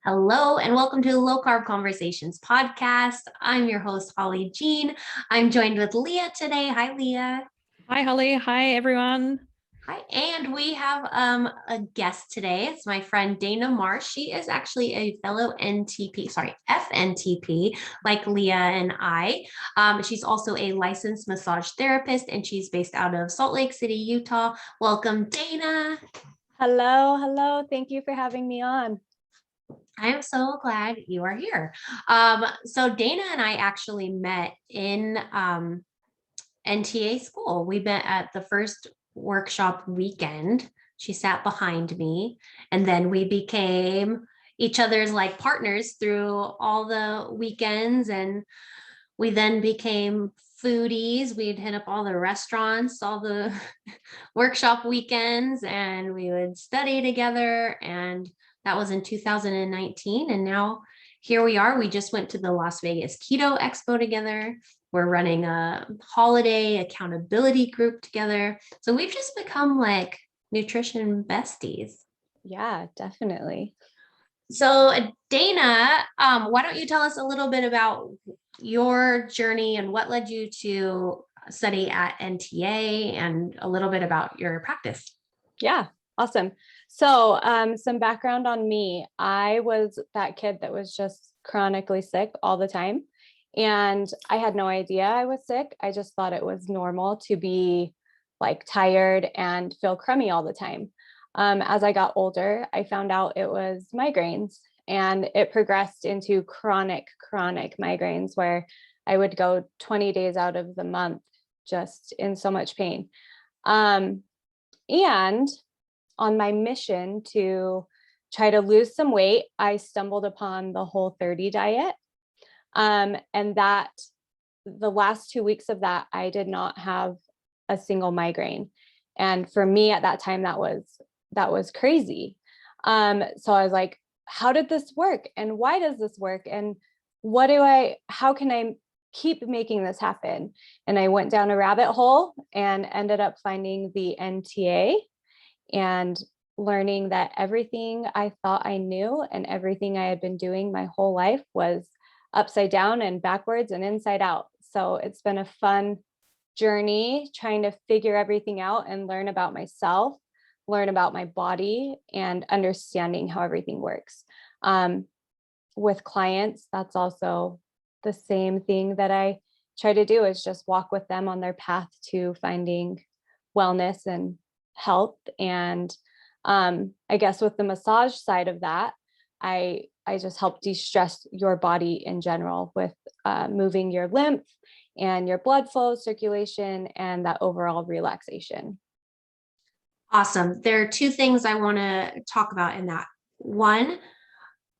Hello and welcome to the Low Carb Conversations podcast. I'm your host, Holly Jean. I'm joined with Leah today. Hi, Leah. Hi, Holly. Hi, everyone. Hi, and we have a guest today. It's my friend Dayna Marsh. She is actually a fellow FNTP, like Leah and I. She's also a licensed massage therapist, and she's based out of Salt Lake City, Utah. Welcome, Dayna. Hello. Thank you for having me on. I am so glad you are here. So Dayna and I actually met in NTA school. We met at the first workshop weekend. She sat behind me, and then we became each other's like partners through all the weekends, and we then became foodies. We'd hit up all the restaurants, all the workshop weekends, and we would study together. And that was in 2019. And now here we are. We just went to the Las Vegas Keto Expo together. We're running a holiday accountability group together. So we've just become like nutrition besties. Yeah, definitely. So Dayna, why don't you tell us a little bit about your journey and what led you to study at NTA and a little bit about your practice? Yeah, awesome. So some background on me. I was that kid that was just chronically sick all the time. And I had no idea I was sick. I just thought it was normal to be like tired and feel crummy all the time. As I got older, I found out it was migraines, and it progressed into chronic migraines where I would go 20 days out of the month just in so much pain. And on my mission to try to lose some weight, I stumbled upon the Whole30 diet. And that the last 2 weeks of that, I did not have a single migraine. And for me at that time, that was crazy. So I was like, how did this work? And why does this work? And how can I keep making this happen? And I went down a rabbit hole and ended up finding the NTA and learning that everything I thought I knew and everything I had been doing my whole life was upside down and backwards and inside out. So it's been a fun journey trying to figure everything out and learn about myself, learn about my body, and understanding how everything works. With clients, that's also the same thing that I try to do, is just walk with them on their path to finding wellness and health. And I guess with the massage side of that, I just help de-stress your body in general with moving your lymph and your blood flow, circulation, and that overall relaxation. Awesome. There are two things I want to talk about in that. One,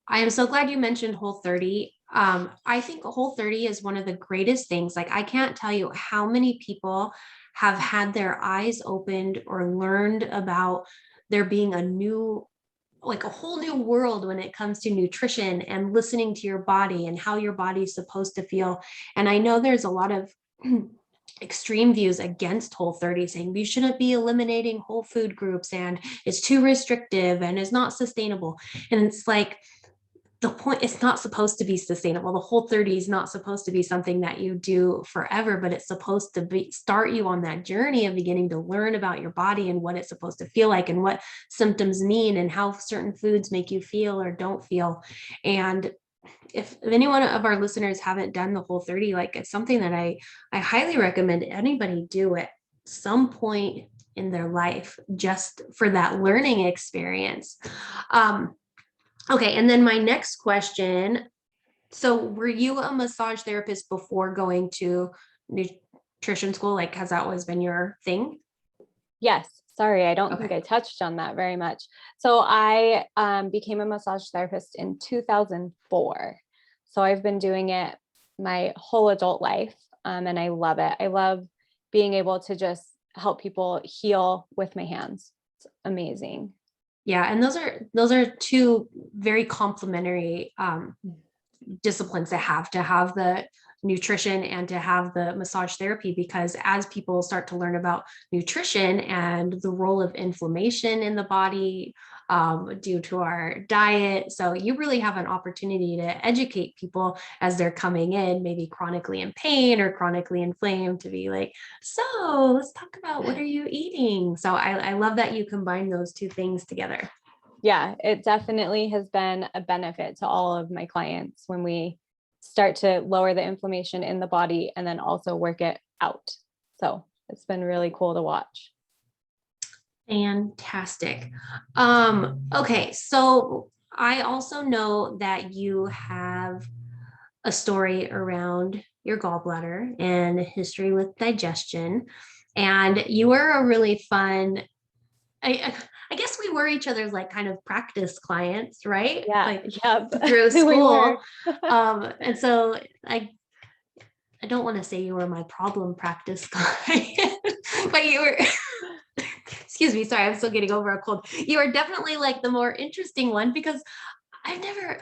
I am so glad you mentioned Whole30. I think Whole30 is one of the greatest things. Like, I can't tell you how many people have had their eyes opened or learned about there being a whole new world when it comes to nutrition and listening to your body and how your body is supposed to feel. And I know there's a lot of extreme views against Whole30, saying you shouldn't be eliminating whole food groups and it's too restrictive and it's not sustainable. And it's like, the point, it's not supposed to be sustainable. The Whole30 is not supposed to be something that you do forever, but it's supposed to start you on that journey of beginning to learn about your body and what it's supposed to feel like and what symptoms mean and how certain foods make you feel or don't feel. And if any one of our listeners haven't done the Whole30, like, it's something that I highly recommend anybody do at some point in their life, just for that learning experience. Okay, and then my next question. So were you a massage therapist before going to nutrition school? Like, has that always been your thing? Yes. Sorry, I don't think I touched on that very much. So I became a massage therapist in 2004. So I've been doing it my whole adult life, and I love it. I love being able to just help people heal with my hands. It's amazing. Yeah, and those are two very complementary disciplines to have the nutrition and to have the massage therapy, because as people start to learn about nutrition and the role of inflammation in the body due to our diet, so you really have an opportunity to educate people as they're coming in, maybe chronically in pain or chronically inflamed, to be like, so let's talk about what are you eating. So I love that you combine those two things together. Yeah, it definitely has been a benefit to all of my clients when we start to lower the inflammation in the body and then also work it out. So it's been really cool to watch. Fantastic. Okay, so I also know that you have a story around your gallbladder and a history with digestion, and you were a really fun, I guess we were each other's like kind of practice clients, right? Yeah. Like Yep. through We school. were. And so I don't want to say you were my problem practice client, but you were, excuse me, sorry, I'm still getting over a cold. You are definitely like the more interesting one, because I've never,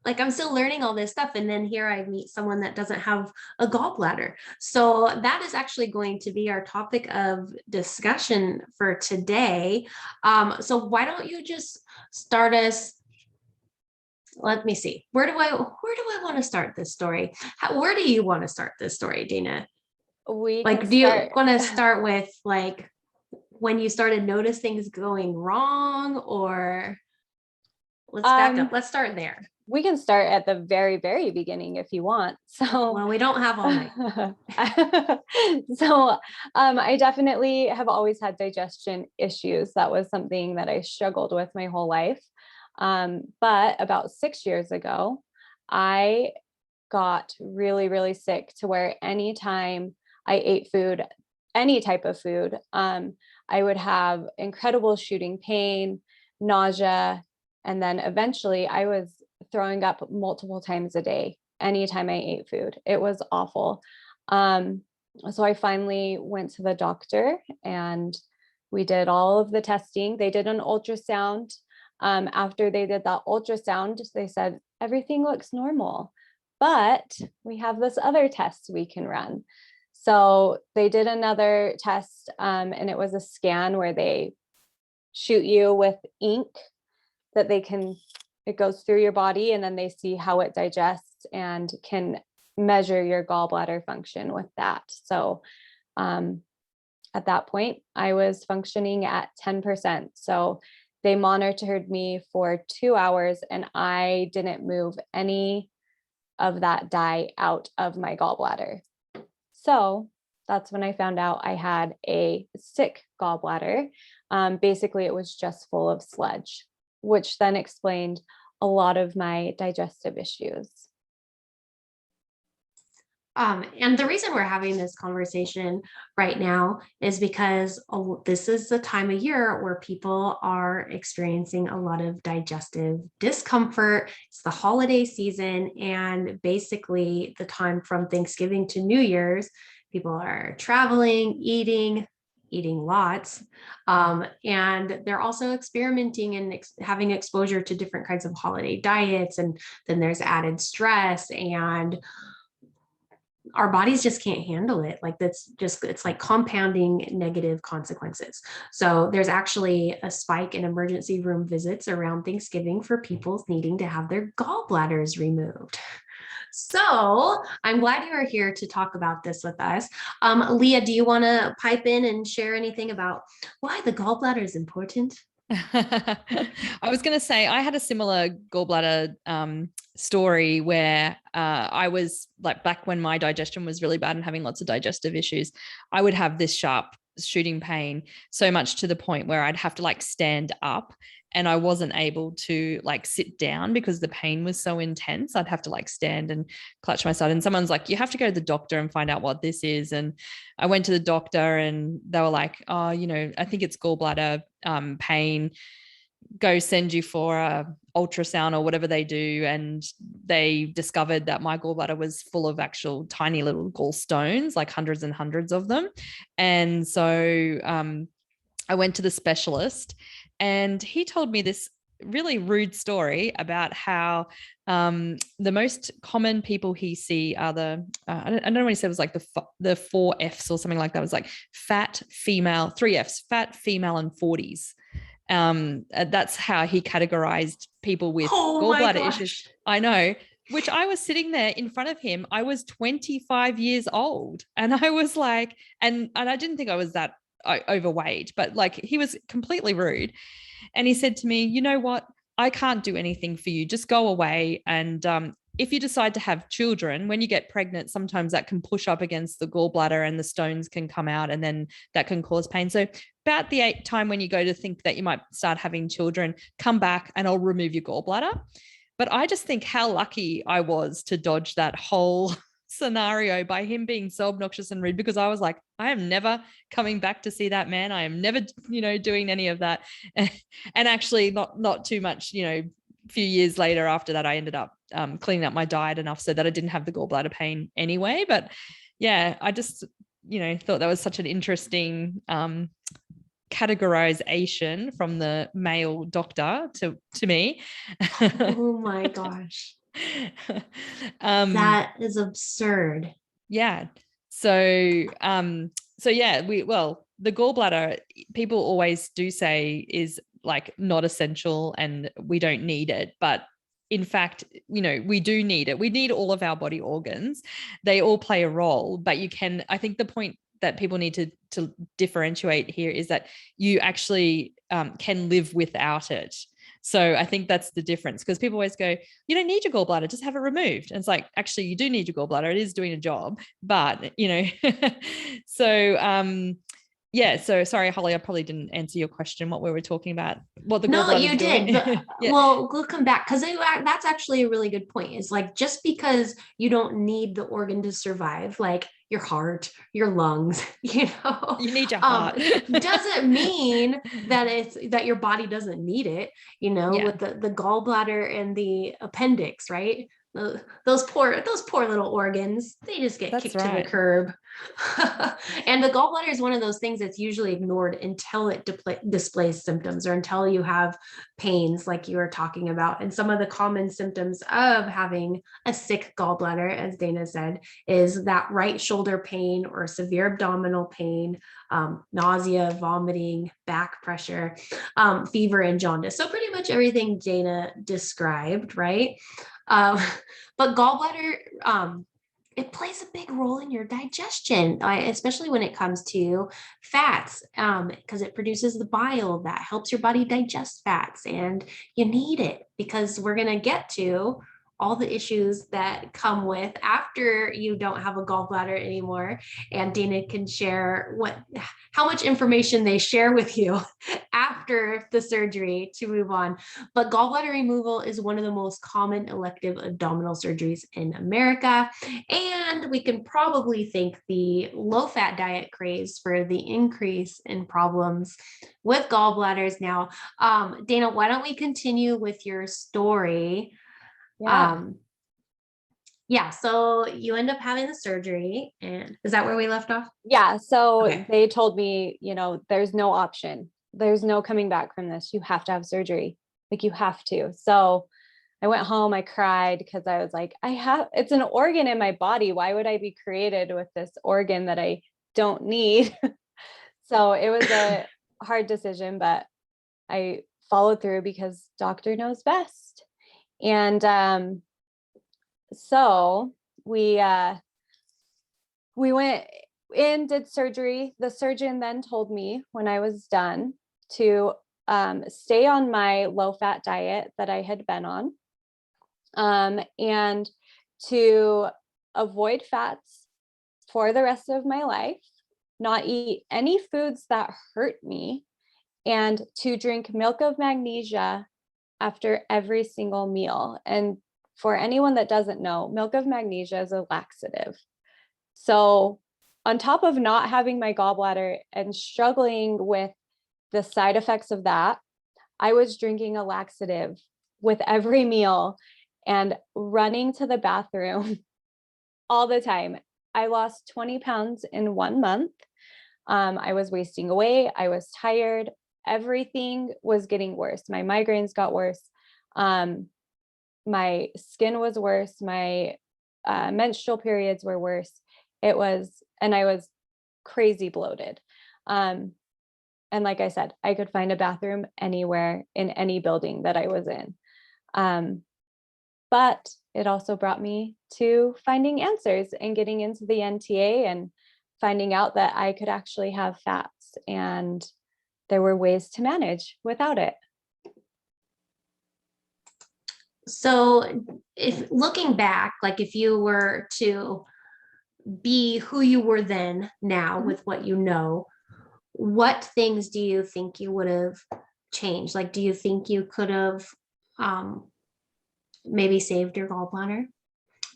like, I'm still learning all this stuff. And then here I meet someone that doesn't have a gallbladder. So that is actually going to be our topic of discussion for today. So why don't you just start us? Let me see. Where do I want to start this story? Where do you want to start this story, Dayna? We Like, can do you start. want to start with like when you started notice things going wrong, or let's back up. Let's start there. We can start at the very, very beginning if you want. So, Well, we don't have all night. So I definitely have always had digestion issues. That was something that I struggled with my whole life. But about 6 years ago, I got really, really sick to where anytime I ate food, any type of food, I would have incredible shooting pain, nausea, and then eventually I was throwing up multiple times a day anytime I ate food. It was awful. So I finally went to the doctor and we did all of the testing. They did an ultrasound. After they did that ultrasound, they said, everything looks normal, but we have this other test we can run. So they did another test, and it was a scan where they shoot you with ink that it goes through your body, and then they see how it digests and can measure your gallbladder function with that. So at that point, I was functioning at 10%. So they monitored me for 2 hours and I didn't move any of that dye out of my gallbladder. So that's when I found out I had a sick gallbladder. Basically, it was just full of sludge, which then explained a lot of my digestive issues. And the reason we're having this conversation right now is because this is the time of year where people are experiencing a lot of digestive discomfort. It's the holiday season, and basically the time from Thanksgiving to New Year's, people are traveling, eating lots, and they're also experimenting and having exposure to different kinds of holiday diets, and then there's added stress, and our bodies just can't handle it. Like it's like compounding negative consequences. So there's actually a spike in emergency room visits around Thanksgiving for people needing to have their gallbladders removed. So I'm glad you are here to talk about this with us. Leah, do you want to pipe in and share anything about why the gallbladder is important? I was going to say I had a similar gallbladder story where I was like, back when my digestion was really bad and having lots of digestive issues, I would have this sharp shooting pain, so much to the point where I'd have to like stand up, and I wasn't able to like sit down because the pain was so intense. I'd have to like stand and clutch my side. And someone's like, you have to go to the doctor and find out what this is. And I went to the doctor and they were like, oh, I think it's gallbladder pain. Go send you for a ultrasound or whatever they do. And they discovered that my gallbladder was full of actual tiny little gallstones, like hundreds and hundreds of them. And so I went to the specialist, and he told me this really rude story about how the most common people he see are I don't know what he said, was like the 4 Fs or something like that. It was like fat, female, 3 Fs, fat, female, and 40s. That's how he categorized people with gallbladder issues. I know, which I was sitting there in front of him. I was 25 years old, and I was like, and I didn't think I was that overweight, but like, he was completely rude. And he said to me, you know what? I can't do anything for you. Just go away. And if you decide to have children, when you get pregnant, sometimes that can push up against the gallbladder and the stones can come out, and then that can cause pain. So about the time when you go to think that you might start having children, come back and I'll remove your gallbladder. But I just think how lucky I was to dodge that whole scenario by him being so obnoxious and rude, because I was like, I am never coming back to see that man. I am never, doing any of that. And actually not too much, a few years later after that, I ended up cleaning up my diet enough so that I didn't have the gallbladder pain anyway. But yeah, I just, thought that was such an interesting categorization from the male doctor to me. Oh my gosh. That is absurd. Yeah. So yeah, the gallbladder, people always do say is like not essential and we don't need it, but in fact, we do need it. We need all of our body organs. They all play a role, but I think the point that people need to differentiate here is that you actually can live without it. So I think that's the difference, because people always go, you don't need your gallbladder, just have it removed. And it's like, actually, you do need your gallbladder. It is doing a job, but, so, yeah. So sorry, Holly, I probably didn't answer your question, what we were talking about, what the gallbladder is doing. No, you did. Yeah. Well, we'll come back, because that's actually a really good point. Is like, just because you don't need the organ to survive, like your heart, your lungs, you need your heart, doesn't mean that your body doesn't need it, with the gallbladder and the appendix, right? Those poor little organs, they just get kicked to the curb. And the gallbladder is one of those things that's usually ignored until it displays symptoms, or until you have pains like you were talking about. And some of the common symptoms of having a sick gallbladder, as Dayna said, is that right shoulder pain or severe abdominal pain, nausea, vomiting, back pressure, fever, and jaundice. So pretty much everything Dayna described, right? But gallbladder, it plays a big role in your digestion, especially when it comes to fats, because it produces the bile that helps your body digest fats, and you need it, because we're going to get to all the issues that come with after you don't have a gallbladder anymore. And Dayna can share how much information they share with you after the surgery to move on. But gallbladder removal is one of the most common elective abdominal surgeries in America. And we can probably thank the low-fat diet craze for the increase in problems with gallbladders. Now, Dayna, why don't we continue with your story? Yeah. So you end up having the surgery, and is that where we left off? Yeah. So They told me, there's no option. There's no coming back from this. You have to have surgery. Like, you have to. So I went home, I cried, because I was like, it's an organ in my body. Why would I be created with this organ that I don't need? So it was a hard decision, but I followed through because doctor knows best. And so we went in, did surgery. The surgeon then told me when I was done to stay on my low-fat diet that I had been on, and to avoid fats for the rest of my life, not eat any foods that hurt me, and to drink milk of magnesia after every single meal. And for anyone that doesn't know, milk of magnesia is a laxative. So on top of not having my gallbladder and struggling with the side effects of that, I was drinking a laxative with every meal and running to the bathroom all the time. I lost 20 pounds in 1 month. I was wasting away. I was tired. everything was getting worse. My migraines got worse. My skin was worse. My menstrual periods were worse. And I was crazy bloated. And like I said, I could find a bathroom anywhere in any building that I was in. But it also brought me to finding answers and getting into the NTA and finding out that I could actually have fats and there were ways to manage without it. So if looking back, like if you were to be who you were then now with what you know, what things do you think you would have changed? Like, do you think you could have maybe saved your gallbladder?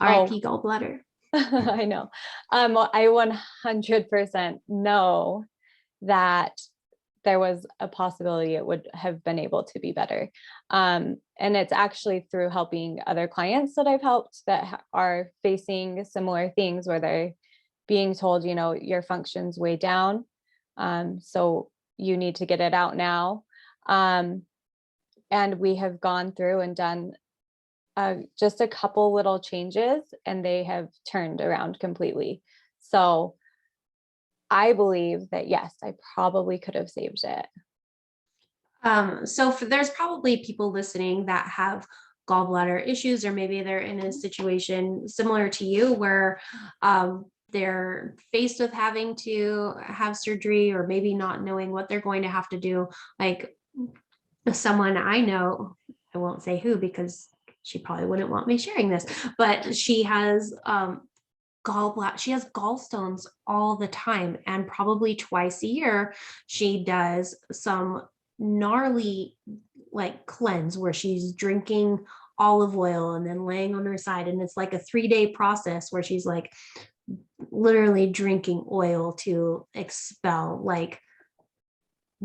RIP gallbladder. I know. I 100% know that there was a possibility it would have been able to be better. And it's actually through helping other clients that I've helped that are facing similar things where they're being told, you know, your function's way down. So you need to get it out now. And we have gone through and done just a couple little changes and they have turned around completely. So I believe that, yes, I probably could have saved it. So there's probably people listening that have gallbladder issues, or maybe they're in a situation similar to you where they're faced with having to have surgery or maybe not knowing what they're going to have to do. Like someone I know, I won't say who because she probably wouldn't want me sharing this, but she has she has gallstones all the time, and probably twice a year she does some gnarly like cleanse where she's drinking olive oil and then laying on her side, and it's like a 3-day process where she's like literally drinking oil to expel like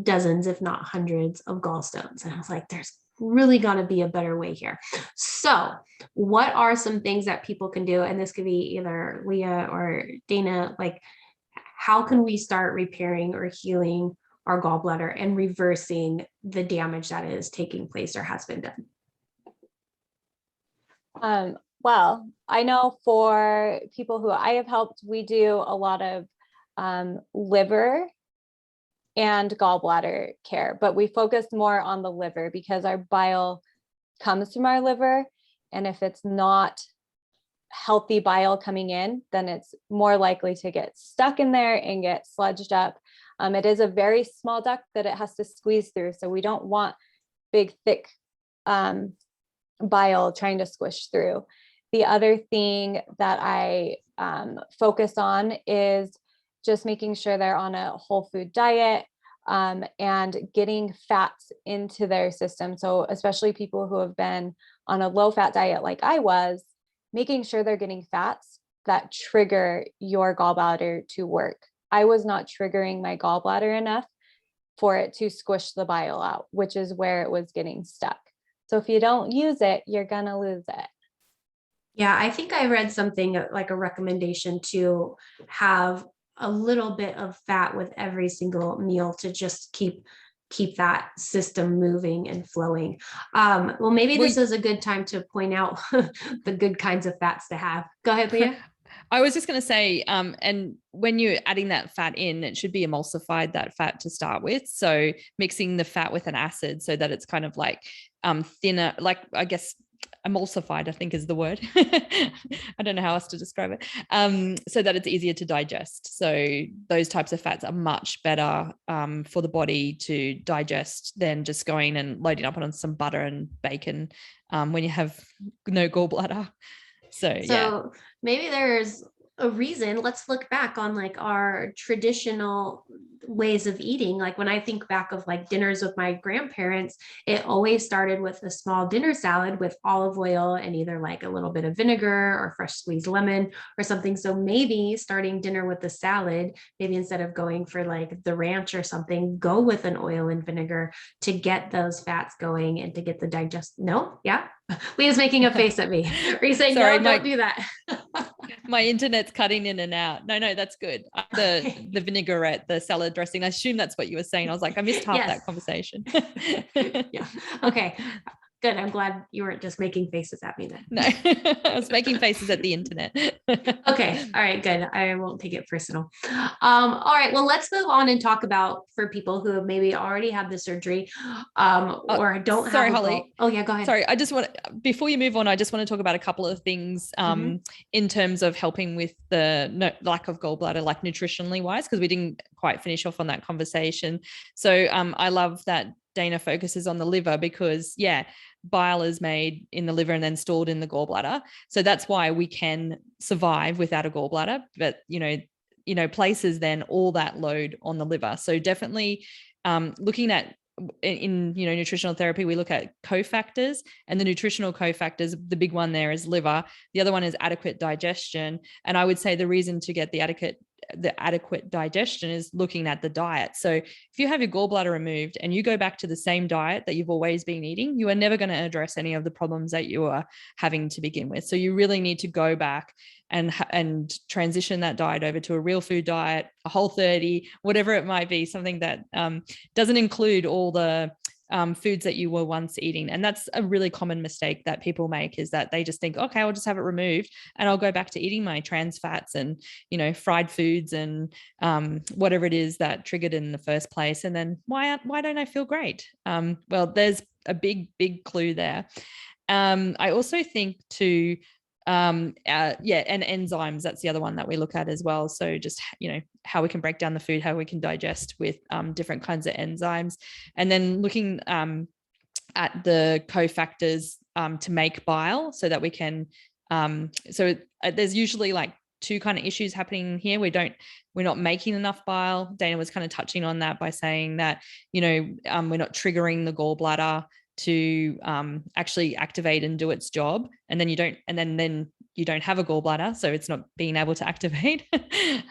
dozens if not hundreds of gallstones. And I was like, there's really got to be a better way here. So what are some things that people can do? And this could be either Leah or Dayna, like how can we start repairing or healing our gallbladder and reversing the damage that is taking place or has been done? Well, I know for people who I have helped, we do a lot of liver and gallbladder care, but we focus more on the liver because our bile comes from our liver. And if it's not healthy bile coming in, then it's more likely to get stuck in there and get sludged up. It is a very small duct that it has to squeeze through. So we don't want big, thick bile trying to squish through. The other thing that I focus on is just making sure they're on a whole food diet and getting fats into their system. So especially people who have been on a low fat diet like I was, making sure they're getting fats that trigger your gallbladder to work. I was not triggering my gallbladder enough for it to squish the bile out, which is where it was getting stuck. So if you don't use it, you're gonna lose it. Yeah, I think I read something like a recommendation to have a little bit of fat with every single meal to just keep that system moving and flowing. Well, maybe this is a good time to point out the good kinds of fats to have. Go ahead, Leah. I was just going to say, and when you're adding that fat in, it should be emulsified, that fat to start with. So mixing the fat with an acid so that it's kind of like thinner, like I guess emulsified, I think is the word. I don't know how else to describe it. So that it's easier to digest. So those types of fats are much better for the body to digest than just going and loading up on some butter and bacon when you have no gallbladder. So yeah. Maybe there's a reason. Let's look back on like our traditional ways of eating. Like when I think back of like dinners with my grandparents, it always started with a small dinner salad with olive oil and either like a little bit of vinegar or fresh squeezed lemon or something. So maybe starting dinner with the salad, maybe instead of going for like the ranch or something, go with an oil and vinegar to get those fats going and to get the digest. No, yeah. Leah's making a face at me. Are you saying, sorry, no, don't do that? My internet's cutting in and out. No, that's good. The vinaigrette, the salad dressing. I assume that's what you were saying. I was like, I missed half that conversation. Yeah. Okay. Good. I'm glad you weren't just making faces at me then. No, I was making faces at the internet. Okay. All right. Good. I won't take it personal. All right. Well, let's move on and talk about for people who have maybe already had the surgery, or don't sorry, have. Holly. Oh yeah, go ahead. Sorry, I just want before you move on, I just want to talk about a couple of things in terms of helping with the lack of gallbladder, like nutritionally wise, because we didn't quite finish off on that conversation. So I love that Dayna focuses on the liver because bile is made in the liver and then stored in the gallbladder. So that's why we can survive without a gallbladder. But places then all that load on the liver. So definitely looking at in nutritional therapy, we look at cofactors, and the nutritional cofactors, the big one there is liver. The other one is adequate digestion. And I would say the reason to get the adequate digestion is looking at the diet. So if you have your gallbladder removed and you go back to the same diet that you've always been eating, you are never going to address any of the problems that you are having to begin with. So you really need to go back and transition that diet over to a real food diet, a Whole30, whatever it might be, something that doesn't include all the foods that you were once eating. And that's a really common mistake that people make, is that they just think, okay, I'll just have it removed and I'll go back to eating my trans fats and, fried foods and whatever it is that triggered in the first place. And then why don't I feel great? Well, there's a big clue there. I also think too, and enzymes, that's the other one that we look at as well. So just how we can break down the food, how we can digest with different kinds of enzymes, and then looking at the cofactors to make bile, so that we can there's usually like two kind of issues happening here. We're not making enough bile. Dayna was kind of touching on that by saying that we're not triggering the gallbladder to actually activate and do its job, and then you don't have a gallbladder, so it's not being able to activate.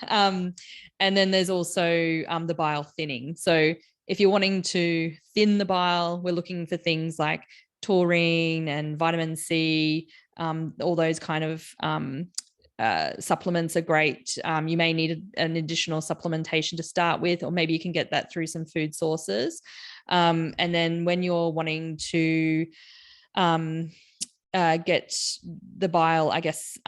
And then there's also the bile thinning. So if you're wanting to thin the bile, we're looking for things like taurine and vitamin C. All those kind of supplements are great. You may need an additional supplementation to start with, or maybe you can get that through some food sources. And then when you're wanting to get the bile, I guess,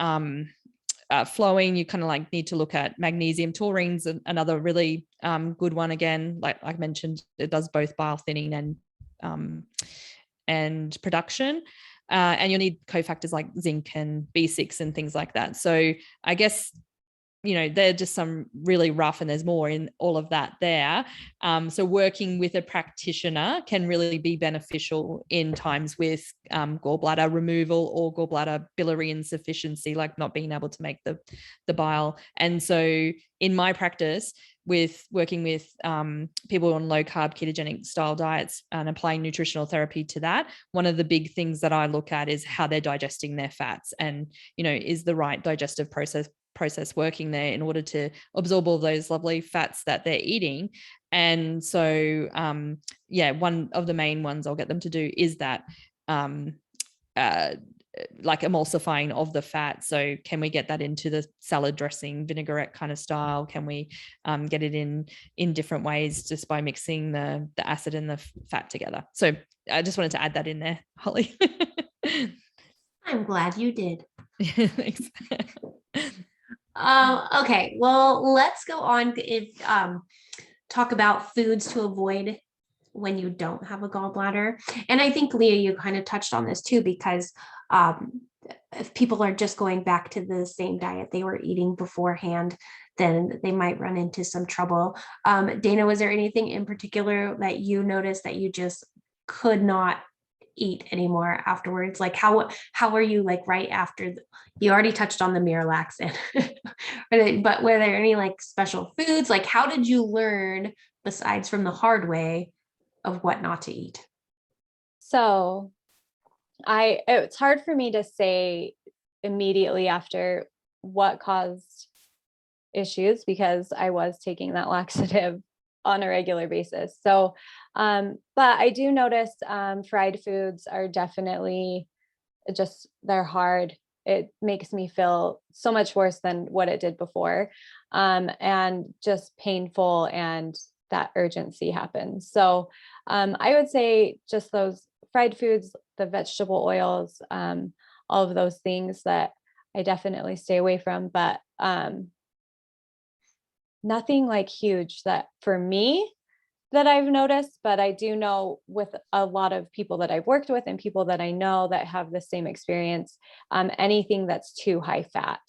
flowing, you kind of like need to look at magnesium. Taurine's another really good one. Again, like I mentioned, it does both bile thinning and production. And you'll need cofactors like zinc and B6 and things like that. So I guess, they're just some really rough, and there's more in all of that there. So working with a practitioner can really be beneficial in times with gallbladder removal or gallbladder biliary insufficiency, like not being able to make the bile. And so in my practice, with working with people on low carb ketogenic style diets and applying nutritional therapy to that, one of the big things that I look at is how they're digesting their fats, and is the right digestive process working there in order to absorb all those lovely fats that they're eating. And so one of the main ones I'll get them to do is that like emulsifying of the fat. So can we get that into the salad dressing vinaigrette kind of style? Can we get it in different ways just by mixing the acid and the fat together? So I just wanted to add that in there, Holly. I'm glad you did. Thanks. Okay, well, let's go on. Talk about foods to avoid when you don't have a gallbladder. And I think, Leah, you kind of touched on this too, because if people are just going back to the same diet they were eating beforehand, then they might run into some trouble. Dayna, was there anything in particular that you noticed that you just could not eat anymore afterwards? Like how are you, like right after you already touched on the Miralax, but were there any like special foods? Like how did you learn, besides from the hard way, of what not to eat? So it's hard for me to say immediately after what caused issues, because I was taking that laxative on a regular basis. So, but I do notice fried foods are definitely they're hard it makes me feel so much worse than what it did before. And just painful, and that urgency happens. So I would say just those fried foods, the vegetable oils, all of those things that I definitely stay away from, but nothing like huge that for me that I've noticed, but I do know with a lot of people that I've worked with and people that I know that have the same experience, anything that's too high fat.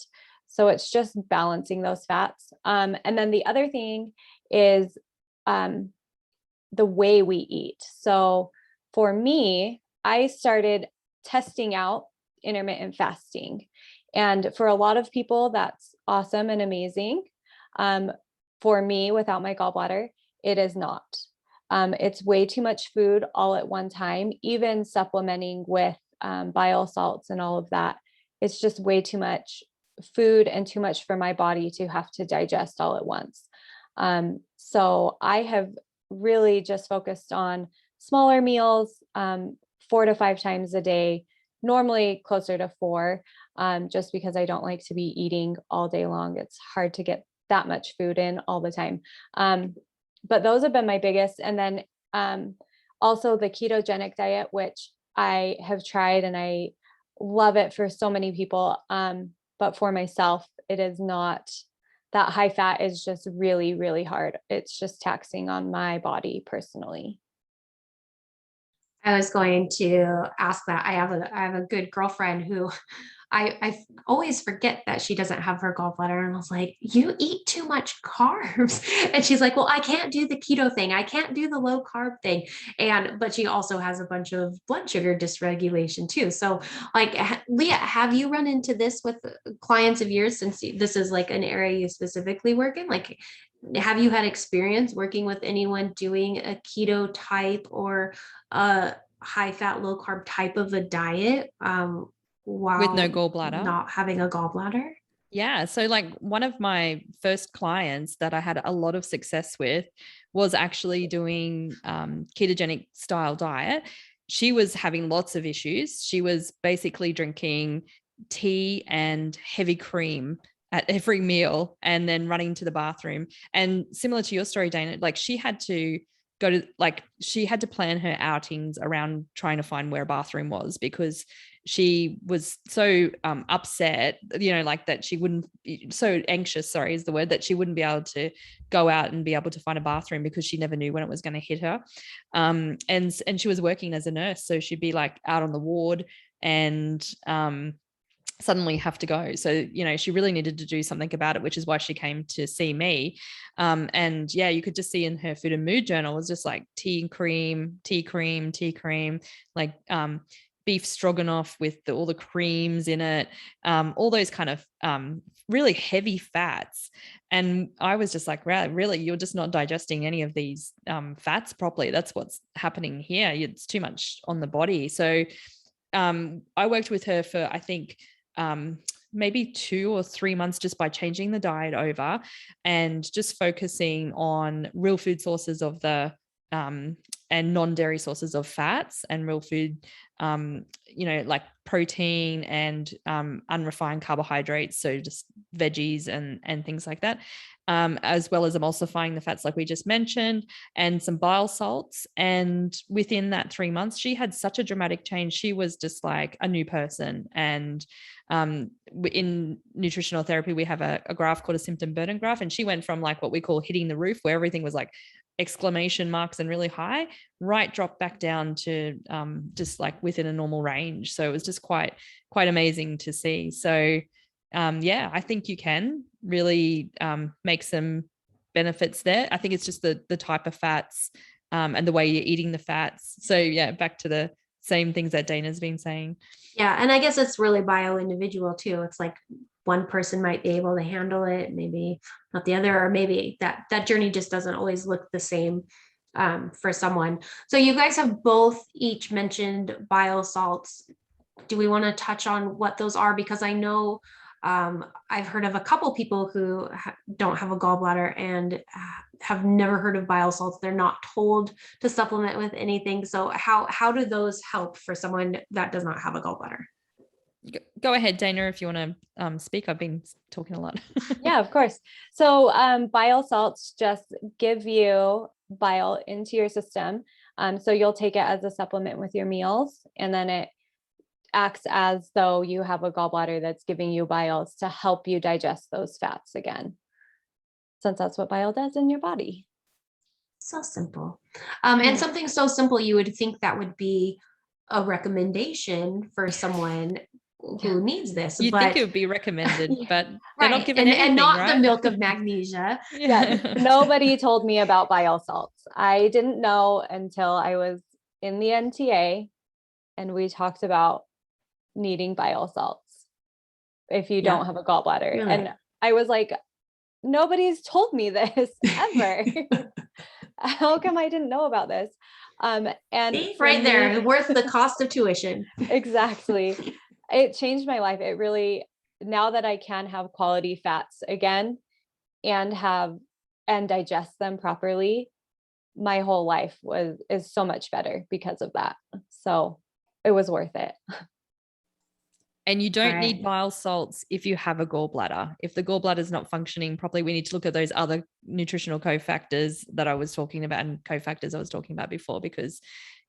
So it's just balancing those fats. And then the other thing is the way we eat. So for me, I started testing out intermittent fasting. And for a lot of people, that's awesome and amazing. For me, without my gallbladder, it is not. It's way too much food all at one time, even supplementing with bile salts and all of that. It's just way too much food and too much for my body to have to digest all at once. So I have really just focused on smaller meals, 4 to 5 times a day, normally closer to 4, just because I don't like to be eating all day long. It's hard to get that much food in all the time. But those have been my biggest. And then also the ketogenic diet, which I have tried and I love it for so many people. But for myself, it is not, that high fat is just really, really hard. It's just taxing on my body personally. I was going to ask that. I have a good girlfriend who I always forget that she doesn't have her gallbladder. And I was like, you eat too much carbs. And she's like, well, I can't do the keto thing. I can't do the low carb thing. But she also has a bunch of blood sugar dysregulation too. So like, Leah, have you run into this with clients of yours, since this is like an area you specifically work in? Like, have you had experience working with anyone doing a keto type or a high fat, low carb type of a diet? While with no gallbladder, not having a gallbladder? Yeah. So like one of my first clients that I had a lot of success with was actually doing ketogenic style diet. She was having lots of issues. She was basically drinking tea and heavy cream at every meal and then running to the bathroom. And similar to your story, Dayna, like she had to plan her outings around trying to find where a bathroom was, because she was so upset, like that she wouldn't, so anxious, sorry, is the word, that she wouldn't be able to go out and be able to find a bathroom because she never knew when it was going to hit her. And she was working as a nurse. So she'd be like out on the ward and suddenly have to go. So, she really needed to do something about it, which is why she came to see me. And yeah, you could just see in her food and mood journal, it was just like tea cream, like beef stroganoff with all the creams in it, all those kind of really heavy fats. And I was just like, really, you're just not digesting any of these fats properly. That's what's happening here. It's too much on the body. So I worked with her for, I think, maybe 2 or 3 months, just by changing the diet over and just focusing on real food sources of the and non-dairy sources of fats, and real food, like protein and unrefined carbohydrates. So just veggies and things like that. As well as emulsifying the fats like we just mentioned, and some bile salts. And within that 3 months, she had such a dramatic change. She was just like a new person. And in nutritional therapy, we have a graph called a symptom burden graph. And she went from like what we call hitting the roof, where everything was like exclamation marks and really high, right, dropped back down to just like within a normal range. So it was just quite amazing to see. So I think you can really make some benefits there. I think it's just the type of fats and the way you're eating the fats. So yeah, back to the same things that Dayna's been saying. Yeah. And I guess it's really bio individual too. It's like one person might be able to handle it, maybe not the other, or maybe that journey just doesn't always look the same for someone. So you guys have both each mentioned bile salts. Do we want to touch on what those are? Because I know I've heard of a couple people who don't have a gallbladder and have never heard of bile salts. They're not told to supplement with anything. So how do those help for someone that does not have a gallbladder? Go ahead, Dana, if you want to speak. I've been talking a lot. Yeah, of course. So bile salts just give you bile into your system. So you'll take it as a supplement with your meals, and then it acts as though you have a gallbladder that's giving you biles to help you digest those fats again, since that's what bile does in your body. So simple. And something so simple, you would think that would be a recommendation for someone who needs this. You'd but think it would be recommended, but they're right. not given anything, and not right? the milk of magnesia. Yeah, nobody told me about bile salts. I didn't know until I was in the NTA and we talked about needing bile salts if you don't have a gallbladder. Really? And I was like, nobody's told me this ever. How come I didn't know about this? And See, right there, worth the cost of tuition. Exactly. It changed my life. It really, now that I can have quality fats again and digest them properly, my whole life is so much better because of that. So it was worth it. And you don't need Right. bile salts if you have a gallbladder. If the gallbladder is not functioning properly, we need to look at those other nutritional cofactors that I was talking about and cofactors I was talking about before, because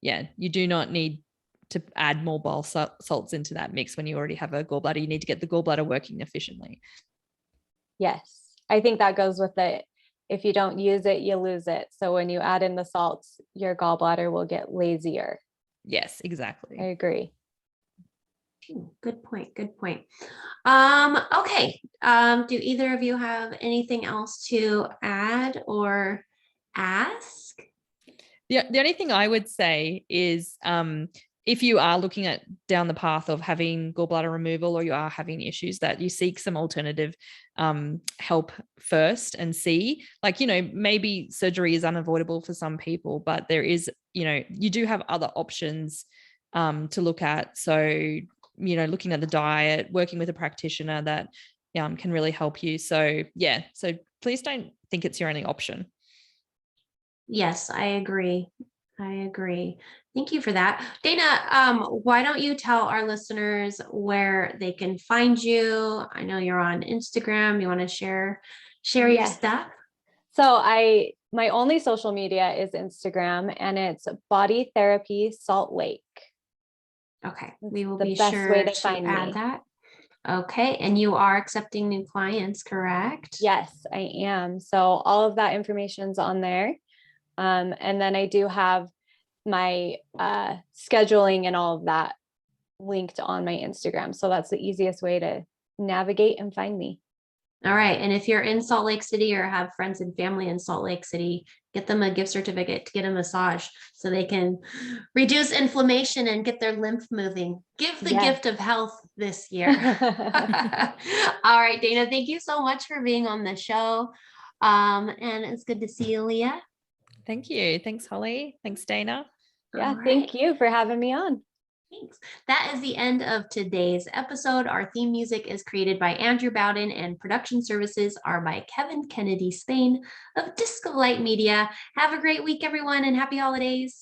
you do not need to add more bile salts into that mix when you already have a gallbladder. You need to get the gallbladder working efficiently. Yes. I think that goes with it. If you don't use it, you lose it. So when you add in the salts, your gallbladder will get lazier. Yes, exactly. I agree. Good point. Good point. Okay. Do either of you have anything else to add or ask? The only thing I would say is if you are looking at down the path of having gallbladder removal, or you are having issues, that you seek some alternative help first and see, like, maybe surgery is unavoidable for some people, but there is, you do have other options to look at. So, looking at the diet, working with a practitioner that can really help you. So so please don't think it's your only option. Yes, I agree. Thank you for that. Dayna, why don't you tell our listeners where they can find you? I know you're on Instagram. You want to share your Yes. stuff? So my only social media is Instagram, and it's Body Therapy Salt Lake. Okay. We will The be best sure way to to find add me. that. Okay. And you are accepting new clients, correct? Yes, I am. So all of that information's on there. And then I do have my scheduling and all of that linked on my Instagram. So that's the easiest way to navigate and find me. All right. And if you're in Salt Lake City or have friends and family in Salt Lake City, get them a gift certificate to get a massage so they can reduce inflammation and get their lymph moving. Give the gift of health this year. All right, Dayna, thank you so much for being on the show. And it's good to see you, Leah. Thank you. Thanks, Holly. Thanks, Dayna. Yeah, All thank right. you for having me on. Thanks. That is the end of today's episode. Our theme music is created by Andrew Bowden, and production services are by Kevin Kennedy Spain of Disc of Light Media. Have a great week, everyone, and happy holidays.